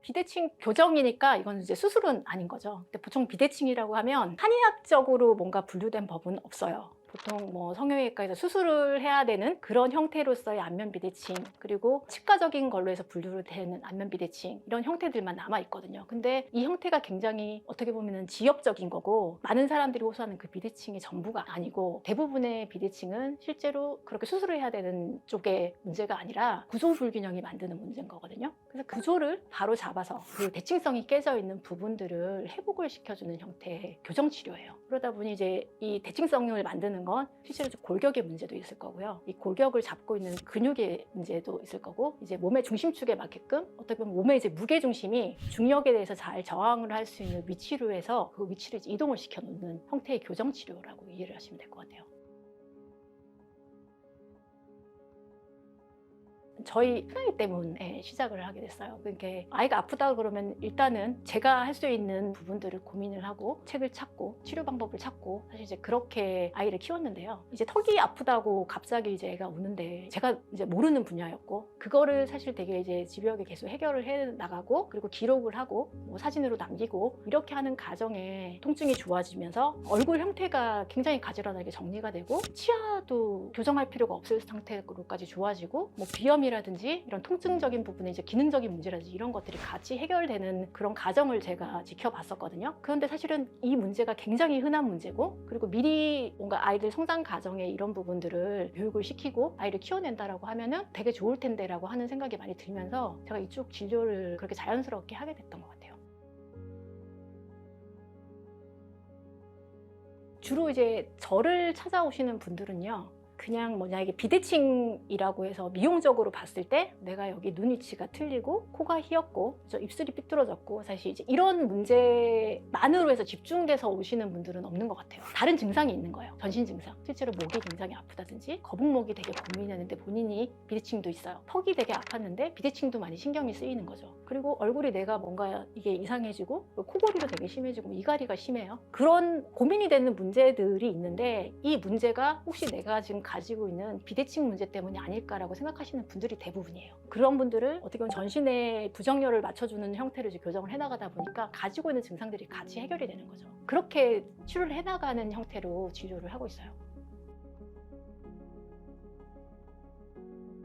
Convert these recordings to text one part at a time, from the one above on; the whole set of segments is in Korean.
비대칭 교정이니까 이건 이제 수술은 아닌 거죠. 근데 보통 비대칭이라고 하면 한의학적으로 뭔가 분류된 법은 없어요. 보통 뭐 성형외과에서 수술을 해야 되는 그런 형태로서의 안면 비대칭, 그리고 치과적인 걸로 해서 분류를 되는 안면 비대칭, 이런 형태들만 남아 있거든요. 근데 이 형태가 굉장히 어떻게 보면 지역적인 거고, 많은 사람들이 호소하는 그 비대칭이 전부가 아니고, 대부분의 비대칭은 실제로 그렇게 수술을 해야 되는 쪽의 문제가 아니라 구조 불균형이 만드는 문제인 거거든요. 그래서 구조를 바로 잡아서 그 대칭성이 깨져 있는 부분들을 회복을 시켜주는 형태의 교정 치료예요. 그러다 보니 이제 이 대칭성을 만드는 건 실제로 골격의 문제도 있을 거고요. 이 골격을 잡고 있는 근육의 문제도 있을 거고, 이제 몸의 중심축에 맞게끔 어떻게 보면 몸의 이제 무게 중심이 중력에 대해서 잘 저항을 할 수 있는 위치로 해서 그 위치를 이동을 시켜 놓는 형태의 교정 치료라고 이해를 하시면 될 것 같아요. 저희 큰아이 때문에 시작을 하게 됐어요. 그러니까 아이가 아프다 그러면 일단은 제가 할 수 있는 부분들을 고민을 하고 책을 찾고 치료 방법을 찾고, 사실 이제 그렇게 아이를 키웠는데요. 이제 턱이 아프다고 갑자기 이제 애가 우는데 제가 이제 모르는 분야였고, 그거를 사실 되게 이제 집요하게 계속 해결을 해 나가고, 그리고 기록을 하고 뭐 사진으로 남기고 이렇게 하는 과정에 통증이 좋아지면서 얼굴 형태가 굉장히 가지런하게 정리가 되고, 치아도 교정할 필요가 없을 상태로까지 좋아지고, 뭐 비염이라든지 이런 통증적인 부분에 이제 기능적인 문제라든지 이런 것들이 같이 해결되는 그런 과정을 제가 지켜봤었거든요. 그런데 사실은 이 문제가 굉장히 흔한 문제고, 그리고 미리 뭔가 아이들 성장 과정에 이런 부분들을 교육을 시키고 아이를 키워낸다라고 하면은 되게 좋을 텐데라고 하는 생각이 많이 들면서 제가 이쪽 진료를 그렇게 자연스럽게 하게 됐던 것 같아요. 주로 이제 저를 찾아오시는 분들은요, 그냥 뭐냐, 이게 비대칭이라고 해서 미용적으로 봤을 때 내가 여기 눈 위치가 틀리고 코가 휘었고 저 입술이 삐뚤어졌고, 사실 이제 이런 문제만으로 해서 집중돼서 오시는 분들은 없는 것 같아요. 다른 증상이 있는 거예요. 전신 증상, 실제로 목이 굉장히 아프다든지 거북목이 되게 고민했는데 본인이 비대칭도 있어요. 턱이 되게 아팠는데 비대칭도 많이 신경이 쓰이는 거죠. 그리고 얼굴이 내가 뭔가 이게 이상해지고 코골이도 되게 심해지고 이갈이가 심해요. 그런 고민이 되는 문제들이 있는데, 이 문제가 혹시 내가 지금 가지고 있는 비대칭 문제 때문이 아닐까라고 생각하시는 분들이 대부분이에요. 그런 분들을 어떻게 보면 전신의 부정열을 맞춰주는 형태로 이제 교정을 해나가다 보니까 가지고 있는 증상들이 같이 해결이 되는 거죠. 그렇게 치료를 해나가는 형태로 진료를 하고 있어요.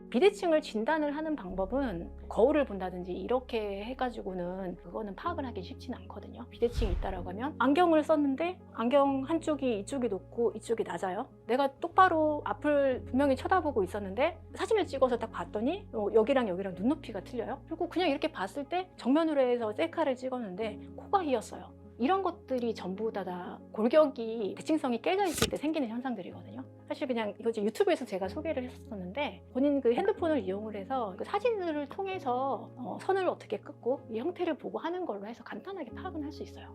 비대칭을 진단을 하는 방법은 거울을 본다든지 이렇게 해가지고는 그거는 파악을 하기 쉽지는 않거든요. 비대칭이 있다라고 하면 안경을 썼는데 안경 한쪽이 이쪽이 높고 이쪽이 낮아요. 내가 똑바로 앞을 분명히 쳐다보고 있었는데 사진을 찍어서 딱 봤더니 여기랑 여기랑 눈높이가 틀려요. 그리고 그냥 이렇게 봤을 때 정면으로 해서 셀카를 찍었는데 코가 휘었어요. 이런 것들이 전부 다 골격이 대칭성이 깨져 있을 때 생기는 현상들이거든요. 사실 그냥 이거 유튜브에서 제가 소개를 했었는데, 본인 그 핸드폰을 이용을 해서 그 사진을 통해서 선을 어떻게 긋고 이 형태를 보고 하는 걸로 해서 간단하게 파악은 할 수 있어요.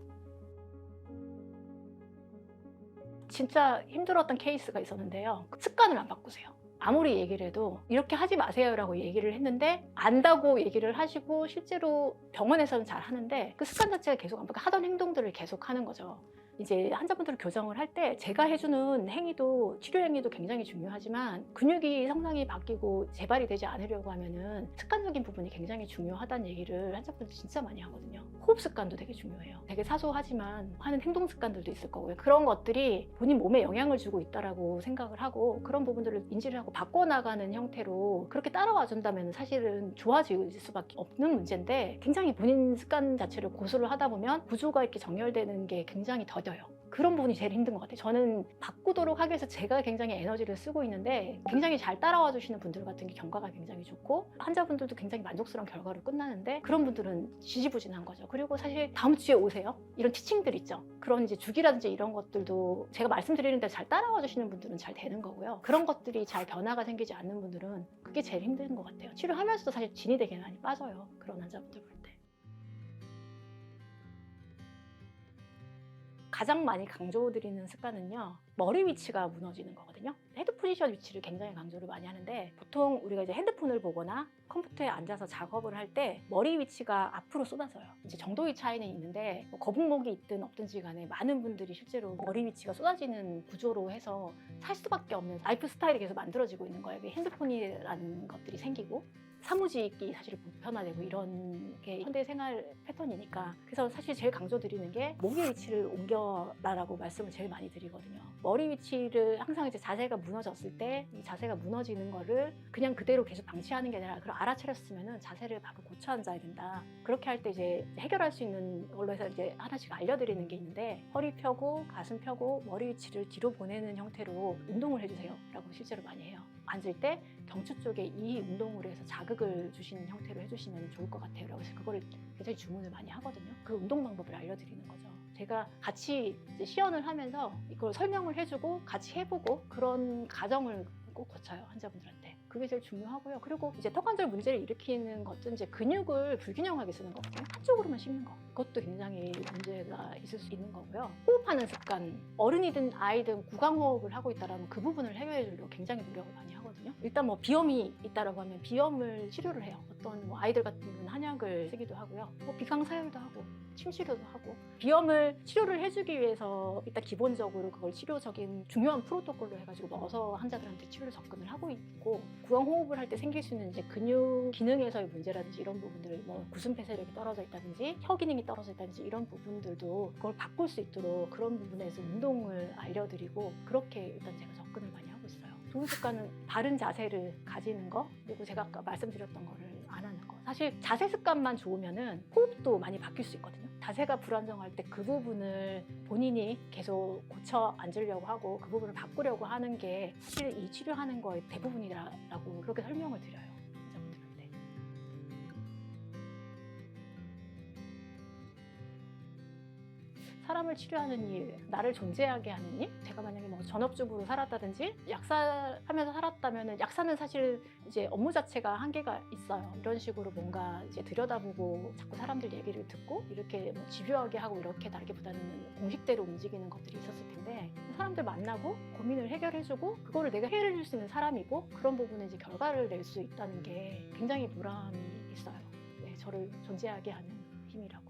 진짜 힘들었던 케이스가 있었는데요. 습관을 안 바꾸세요. 아무리 얘기를 해도 이렇게 하지 마세요라고 얘기를 했는데 안다고 얘기를 하시고, 실제로 병원에서는 잘 하는데 그 습관 자체가 계속 안 바뀌고 하던 행동들을 계속 하는 거죠. 이제 환자분들을 교정을 할 때 제가 해주는 행위도, 치료 행위도 굉장히 중요하지만 근육이 성장이 바뀌고 재발이 되지 않으려고 하면은 습관적인 부분이 굉장히 중요하다는 얘기를 환자분들 진짜 많이 하거든요. 호흡 습관도 되게 중요해요. 되게 사소하지만 하는 행동 습관들도 있을 거고요. 그런 것들이 본인 몸에 영향을 주고 있다라고 생각을 하고, 그런 부분들을 인지를 하고 바꿔나가는 형태로 그렇게 따라와 준다면 사실은 좋아질 수밖에 없는 문제인데, 굉장히 본인 습관 자체를 고수를 하다 보면 구조가 이렇게 정렬되는 게 굉장히 더뎌요. 그런 부분이 제일 힘든 것 같아요. 저는 바꾸도록 하기 위해서 제가 굉장히 에너지를 쓰고 있는데, 굉장히 잘 따라와 주시는 분들 같은 게 경과가 굉장히 좋고 환자분들도 굉장히 만족스러운 결과로 끝나는데, 그런 분들은 지지부진한 거죠. 그리고 사실 다음 주에 오세요, 이런 티칭들 있죠. 그런 이제 주기라든지 이런 것들도 제가 말씀드리는데 잘 따라와 주시는 분들은 잘 되는 거고요. 그런 것들이 잘 변화가 생기지 않는 분들은 그게 제일 힘든 것 같아요. 치료하면서도 사실 진이 되게 많이 빠져요, 그런 환자분들 볼 때. 가장 많이 강조드리는 습관은요, 머리 위치가 무너지는 거거든요. 헤드 포지션 위치를 굉장히 강조를 많이 하는데 보통 우리가 이제 핸드폰을 보거나 컴퓨터에 앉아서 작업을 할 때 머리 위치가 앞으로 쏟아져요. 이제 정도의 차이는 있는데 뭐 거북목이 있든 없든지 간에 많은 분들이 실제로 머리 위치가 쏟아지는 구조로 해서 살 수밖에 없는 라이프 스타일이 계속 만들어지고 있는 거예요. 핸드폰이라는 것들이 생기고 사무직이 사실 보편화되고 이런 게 현대 생활 패턴이니까. 그래서 사실 제일 강조드리는 게 목의 위치를 옮겨라라고 말씀을 제일 많이 드리거든요. 머리 위치를 항상 이제 자세가 무너졌을 때 이 자세가 무너지는 거를 그냥 그대로 계속 방치하는 게 아니라 그걸 알아차렸으면은 자세를 바로 고쳐 앉아야 된다. 그렇게 할 때 이제 해결할 수 있는 걸로 해서 이제 하나씩 알려드리는 게 있는데, 허리 펴고 가슴 펴고 머리 위치를 뒤로 보내는 형태로 운동을 해주세요 라고 실제로 많이 해요. 앉을 때 경추 쪽에 이 운동으로 해서 자극을 주시는 형태로 해주시면 좋을 것 같아요. 그래서 그거를 굉장히 주문을 많이 하거든요. 그 운동 방법을 알려드리는 거죠. 제가 같이 이제 시연을 하면서 이걸 설명을 해주고 같이 해보고 그런 과정을 꼭 거쳐요, 환자분들한테. 그게 제일 중요하고요. 그리고 이제 턱관절 문제를 일으키는 것도 이제 근육을 불균형하게 쓰는 거거든요. 한쪽으로만 씹는 거. 그것도 굉장히 문제가 있을 수 있는 거고요. 호흡하는 습관, 어른이든 아이든 구강호흡을 하고 있다라면 그 부분을 해결해 주려고 굉장히 노력을 많이 하거든요. 일단 뭐 비염이 있다라고 하면 비염을 치료를 해요. 어떤 뭐 아이들 같은 경우는 한약을 쓰기도 하고요. 뭐 비강사혈도 하고 침 치료도 하고. 비염을 치료를 해주기 위해서 일단 기본적으로 그걸 치료적인 중요한 프로토콜로 해가지고 넣어서 환자들한테 치료를 접근을 하고 있고, 구강호흡을 할 때 생길 수 있는 이제 근육 기능에서의 문제라든지 이런 부분들, 뭐 구슴 폐쇄력이 떨어져 있다든지 혀 기능이 떨어져 있다든지 이런 부분들도 그걸 바꿀 수 있도록 그런 부분에서 운동을 알려드리고, 그렇게 일단 제가 접근을 많이 하고 있어요. 좋은 습관은 바른 자세를 가지는 거, 그리고 제가 아까 말씀드렸던 거를 안 하는 거. 사실 자세 습관만 좋으면은 호흡도 많이 바뀔 수 있거든요. 자세가 불안정할 때 그 부분을 본인이 계속 고쳐 앉으려고 하고 그 부분을 바꾸려고 하는 게 사실 이 치료하는 거의 대부분이라고 그렇게 설명을 드려요, 환자분들한테. 사람을 치료하는 일, 나를 존재하게 하는 일. 제가 만약에 뭐 전업주부로 살았다든지 약사하면서 살았다면 약사는 사실 이제 업무 자체가 한계가 있어요. 이런 식으로 뭔가 이제 들여다보고 자꾸 사람들 얘기를 듣고 이렇게 뭐 집요하게 하고 이렇게 다르기보다는 공식대로 움직이는 것들이 있었을 텐데, 사람들 만나고 고민을 해결해주고 그거를 내가 해결해줄 수 있는 사람이고 그런 부분에 이제 결과를 낼 수 있다는 게 굉장히 보람이 있어요. 네, 저를 존재하게 하는 힘이라고.